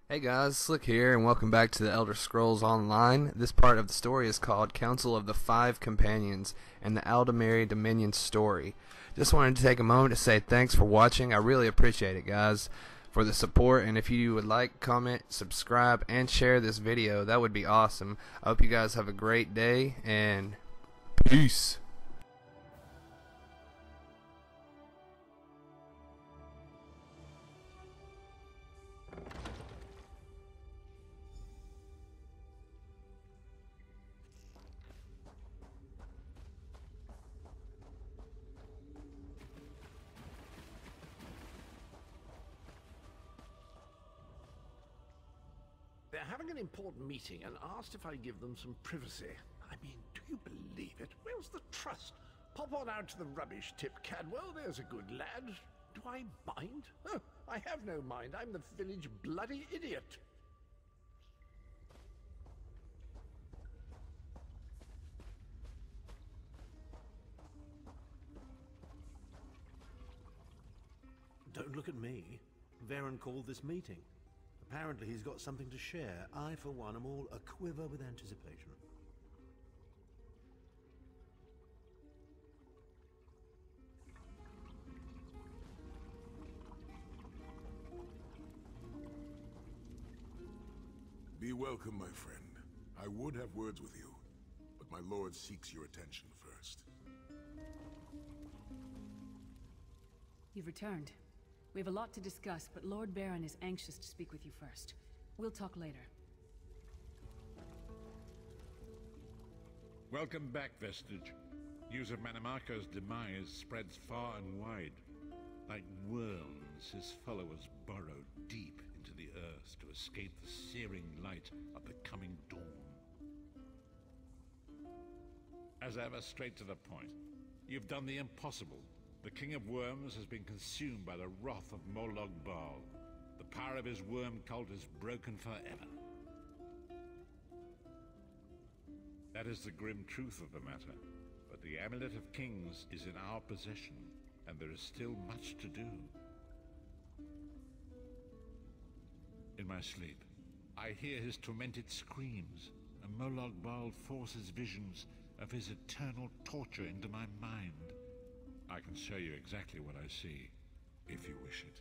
Hey guys, Slick here, and welcome back to the Elder Scrolls Online. This part of the story is called Council of the Five Companions and the Aldemary Dominion story. Just wanted to take a moment to say thanks for watching. I really appreciate it, guys, for the support, and if you would like, comment, subscribe, and share this video, that would be awesome. I hope you guys have a great day, and peace. They're having an important meeting and asked if I give them some privacy. I mean, do you believe it? Where's the trust? Pop on out to the rubbish tip, Cadwell. There's a good lad. Do I mind? Oh, I have no mind. I'm the village bloody idiot. Don't look at me. Varen called this meeting. Apparently he's got something to share. I, for one, am all aquiver with anticipation. Be welcome, my friend. I would have words with you, but my lord seeks your attention first. You've returned. We have a lot to discuss, but Lord Baron is anxious to speak with you first. We'll talk later. Welcome back, Vestige. News of Manimarco's demise spreads far and wide. Like worms, his followers burrow deep into the earth to escape the searing light of the coming dawn. As ever, straight to the point. You've done the impossible. The King of Worms has been consumed by the wrath of Morlog Bal. The power of his worm cult is broken forever. That is the grim truth of the matter, but the Amulet of Kings is in our possession, and there is still much to do. In my sleep, I hear his tormented screams, and Morlog Bal forces visions of his eternal torture into my mind. I can show you exactly what I see, if you wish it.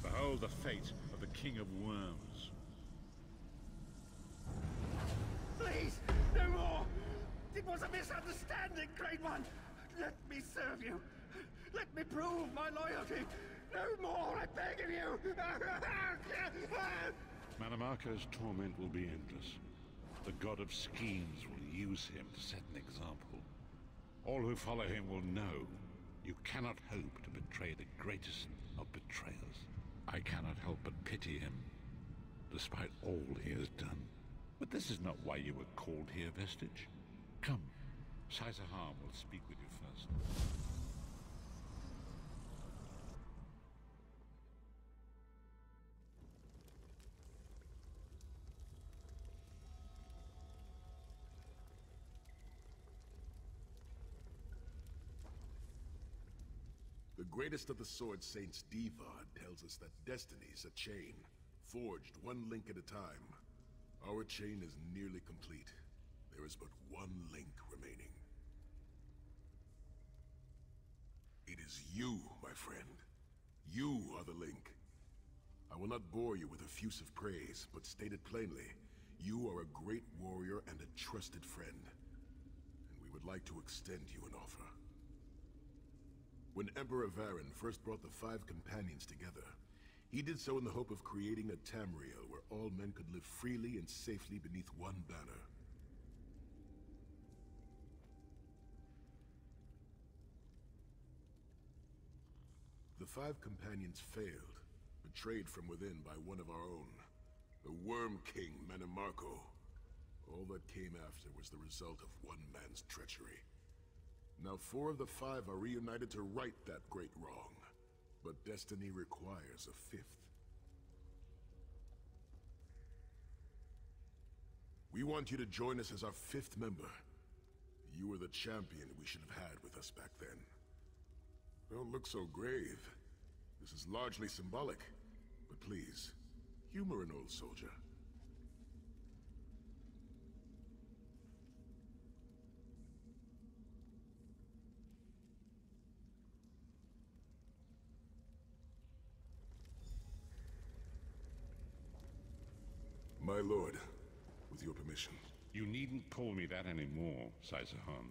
Behold the fate of the King of Worms. Please, no more! It was a misunderstanding, Great One! Let me serve you! Let me prove my loyalty! No more, I beg of you! Manimarco's torment will be endless. The god of schemes will use him to set an example. All who follow him will know you cannot hope to betray the greatest of betrayers. I cannot help but pity him, despite all he has done. But this is not why you were called here, Vestige. Come, Saizahar will speak with you first. The greatest of the Sword Saints, Divad, tells us that destiny's a chain, forged one link at a time. Our chain is nearly complete. There is but one link remaining. It is you, my friend. You are the link. I will not bore you with effusive praise, but stated plainly, you are a great warrior and a trusted friend. And we would like to extend you an offer. When Emperor Varen first brought the five companions together, he did so in the hope of creating a Tamriel where all men could live freely and safely beneath one banner. The five companions failed, betrayed from within by one of our own, the Worm King Manimarco. All that came after was the result of one man's treachery. Now 4 of the 5 are reunited to right that great wrong. But destiny requires a 5th. We want you to join us as our 5th member. You were the champion we should have had with us back then. Don't look so grave. This is largely symbolic. But please, humor an old soldier. My lord, with your permission. You needn't call me that anymore, Sai-Sahan.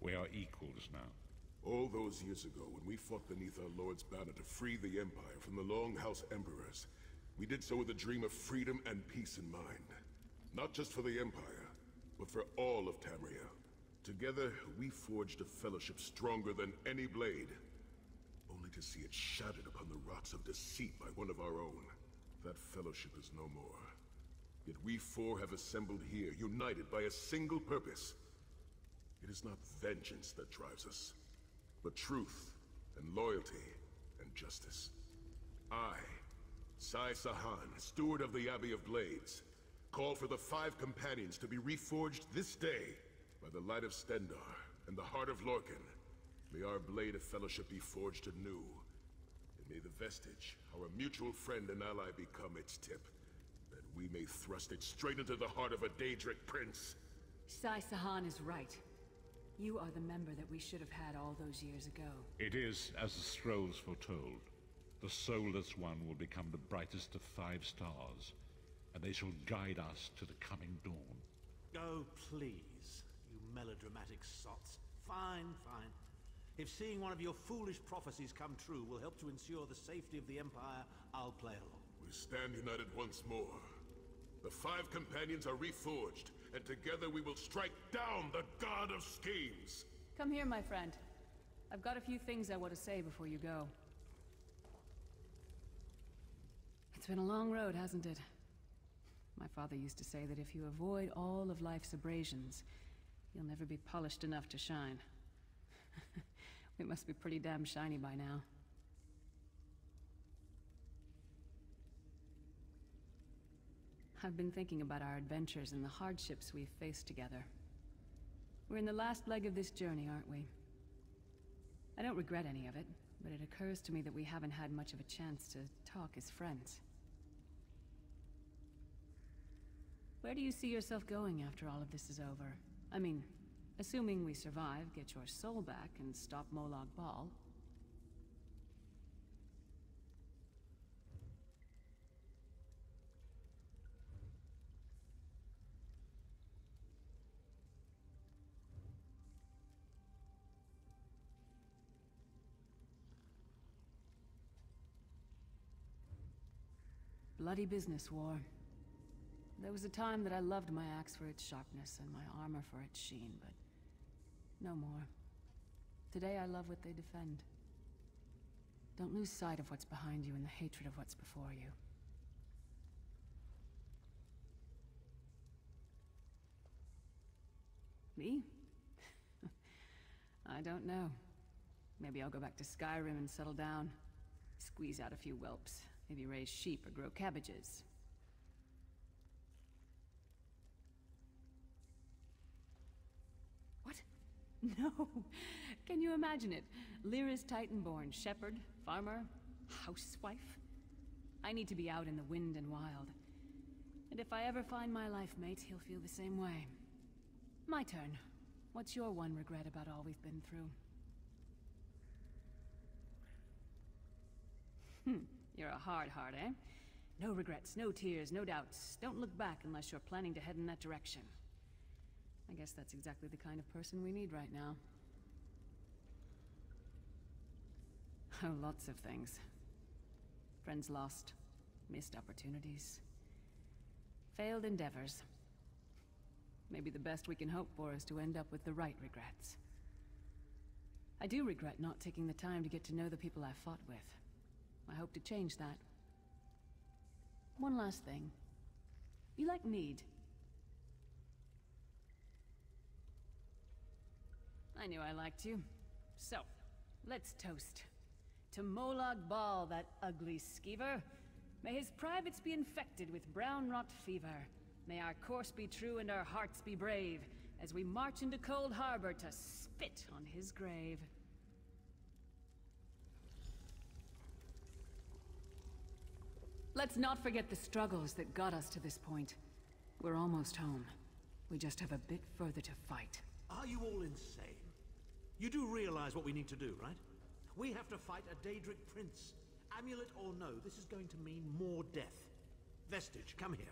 We are equals now. All those years ago, when we fought beneath our Lord's banner to free the Empire from the Longhouse Emperors, we did so with a dream of freedom and peace in mind. Not just for the Empire, but for all of Tamriel. Together, we forged a fellowship stronger than any blade, only to see it shattered upon the rocks of deceit by one of our own. That fellowship is no more. Yet we 4 have assembled here, united by a single purpose. It is not vengeance that drives us, but truth and loyalty and justice. I, Sai-Sahan, steward of the Abbey of Blades, call for the 5 companions to be reforged this day by the light of Stendarr and the heart of Lorkhan. May our blade of fellowship be forged anew, and may the vestige, our mutual friend and ally, become its tip, that we may thrust it straight into the heart of a Daedric prince. Sai-Sahan is right. You are the member that we should have had all those years ago. It is as the scrolls foretold. The soulless one will become the brightest of 5 stars, and they shall guide us to the coming dawn. Oh, please, you melodramatic sots. Fine, fine. If seeing one of your foolish prophecies come true will help to ensure the safety of the Empire, I'll play along. We stand united once more. The 5 companions are reforged, and together we will strike down the God of Schemes! Come here, my friend. I've got a few things I want to say before you go. It's been a long road, hasn't it? My father used to say that if you avoid all of life's abrasions, you'll never be polished enough to shine. We must be pretty damn shiny by now. I've been thinking about our adventures and the hardships we've faced together. We're in the last leg of this journey, aren't we? I don't regret any of it, but it occurs to me that we haven't had much of a chance to talk as friends. Where do you see yourself going after all of this is over? I mean, assuming we survive, get your soul back, and stop Molag Bal. Bloody business, war. There was a time that I loved my axe for its sharpness and my armor for its sheen, but no more. Today I love what they defend. Don't lose sight of what's behind you and the hatred of what's before you. Me? I don't know. Maybe I'll go back to Skyrim and settle down. Squeeze out a few whelps. Maybe raise sheep or grow cabbages. What? No! Can you imagine it? Lyra's Titanborn, shepherd, farmer, housewife. I need to be out in the wind and wild. And if I ever find my life mate, he'll feel the same way. My turn. What's your one regret about all we've been through? You're a hard heart, eh? No regrets, no tears, no doubts. Don't look back unless you're planning to head in that direction. I guess that's exactly the kind of person we need right now. Oh, lots of things. Friends lost, missed opportunities, failed endeavors. Maybe the best we can hope for is to end up with the right regrets. I do regret not taking the time to get to know the people I fought with. I hope to change that. One last thing. You like mead? I knew I liked you. So, let's toast. To Molag Bal, that ugly skeever. May his privates be infected with brown rot fever. May our course be true and our hearts be brave, as we march into Cold Harbor to spit on his grave. Let's not forget the struggles that got us to this point. We're almost home. We just have a bit further to fight. Are you all insane? You do realize what we need to do, right? We have to fight a Daedric prince. Amulet or no, this is going to mean more death. Vestige, come here.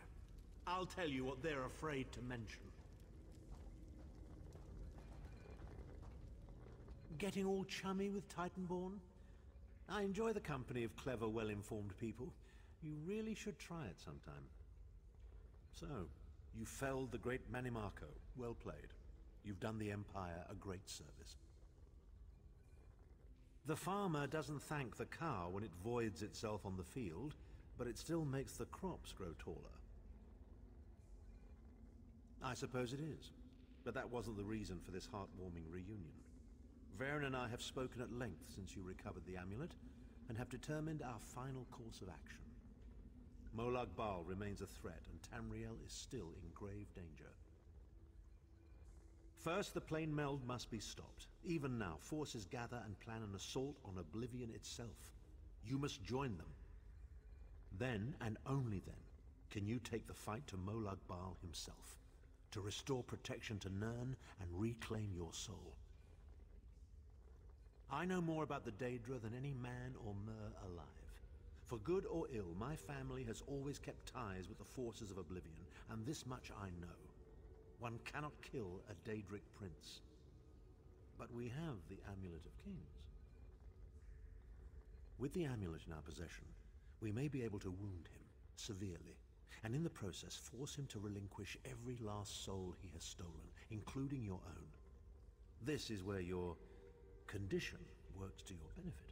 I'll tell you what they're afraid to mention. Getting all chummy with Titanborn? I enjoy the company of clever, well-informed people. You really should try it sometime. So, you felled the great Manimarco. Well played. You've done the Empire a great service. The farmer doesn't thank the cow when it voids itself on the field, but it still makes the crops grow taller. I suppose it is, but that wasn't the reason for this heartwarming reunion. Varen and I have spoken at length since you recovered the amulet, and have determined our final course of action. Molag Bal remains a threat, and Tamriel is still in grave danger. First, the plane meld must be stopped. Even now, forces gather and plan an assault on Oblivion itself. You must join them. Then, and only then, can you take the fight to Molag Bal himself, to restore protection to Nirn and reclaim your soul. I know more about the Daedra than any man or mer alive. For good or ill, my family has always kept ties with the forces of Oblivion, and this much I know. One cannot kill a Daedric prince. But we have the Amulet of Kings. With the amulet in our possession, we may be able to wound him severely, and in the process force him to relinquish every last soul he has stolen, including your own. This is where your condition works to your benefit.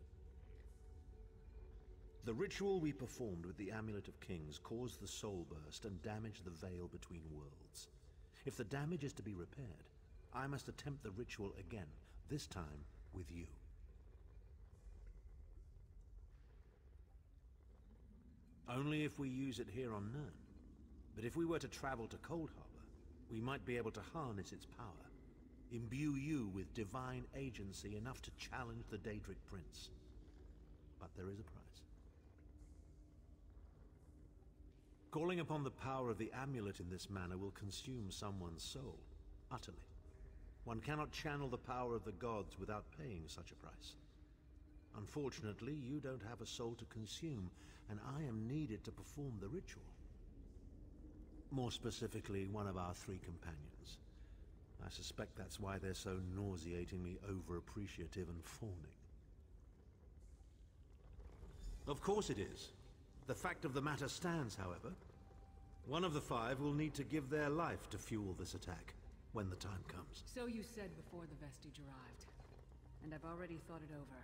The ritual we performed with the Amulet of Kings caused the soul burst and damaged the veil between worlds. If the damage is to be repaired, I must attempt the ritual again, this time with you. Only if we use it here on Nirn. But if we were to travel to Cold Harbor, we might be able to harness its power, imbue you with divine agency enough to challenge the Daedric Prince. But there is a price. Calling upon the power of the amulet in this manner will consume someone's soul, utterly. One cannot channel the power of the gods without paying such a price. Unfortunately, you don't have a soul to consume, and I am needed to perform the ritual. More specifically, one of our 3 companions. I suspect that's why they're so nauseatingly over-appreciative and fawning. Of course it is. The fact of the matter stands, however. One of the 5 will need to give their life to fuel this attack, when the time comes. So you said before the vestige arrived, and I've already thought it over.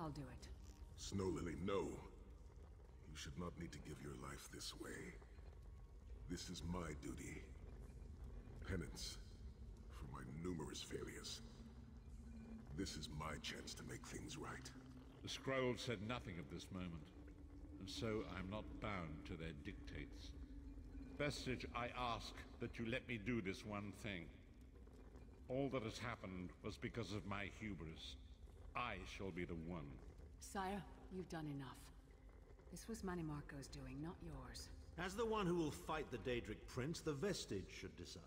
I'll do it. Snow Lily, no. You should not need to give your life this way. This is my duty. Penance for my numerous failures. This is my chance to make things right. The scroll said nothing of this moment, and so I'm not bound to their dictates. Vestige, I ask that you let me do this one thing. All that has happened was because of my hubris. I shall be the one. Sire, you've done enough. This was Manimarco's doing, not yours. As the one who will fight the Daedric Prince, the Vestige should decide.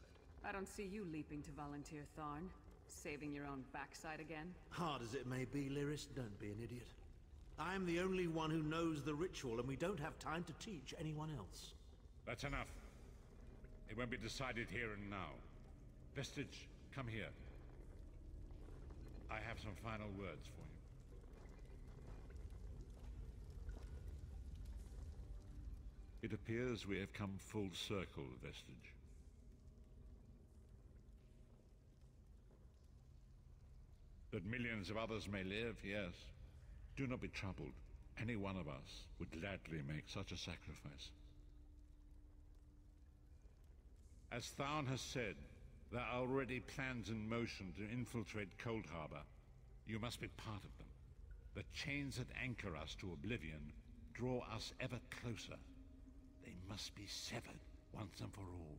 I don't see you leaping to volunteer, Tharn. Saving your own backside again? Hard as it may be, Lyris, don't be an idiot. I am the only one who knows the ritual, and we don't have time to teach anyone else. That's enough. It won't be decided here and now. Vestige, come here. I have some final words for you. It appears we have come full circle, Vestige. That millions of others may live, yes. Do not be troubled. Any one of us would gladly make such a sacrifice. As Tharn has said, There are already plans in motion to infiltrate Cold Harbor. You must be part of them. The chains that anchor us to oblivion draw us ever closer. They must be severed once and for all.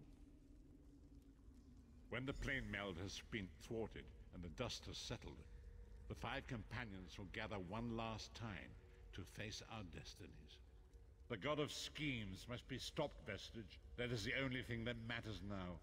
When the plane meld has been thwarted and the dust has settled, the five companions will gather one last time to face our destinies. The god of schemes must be stopped, Vestige. That is the only thing that matters now.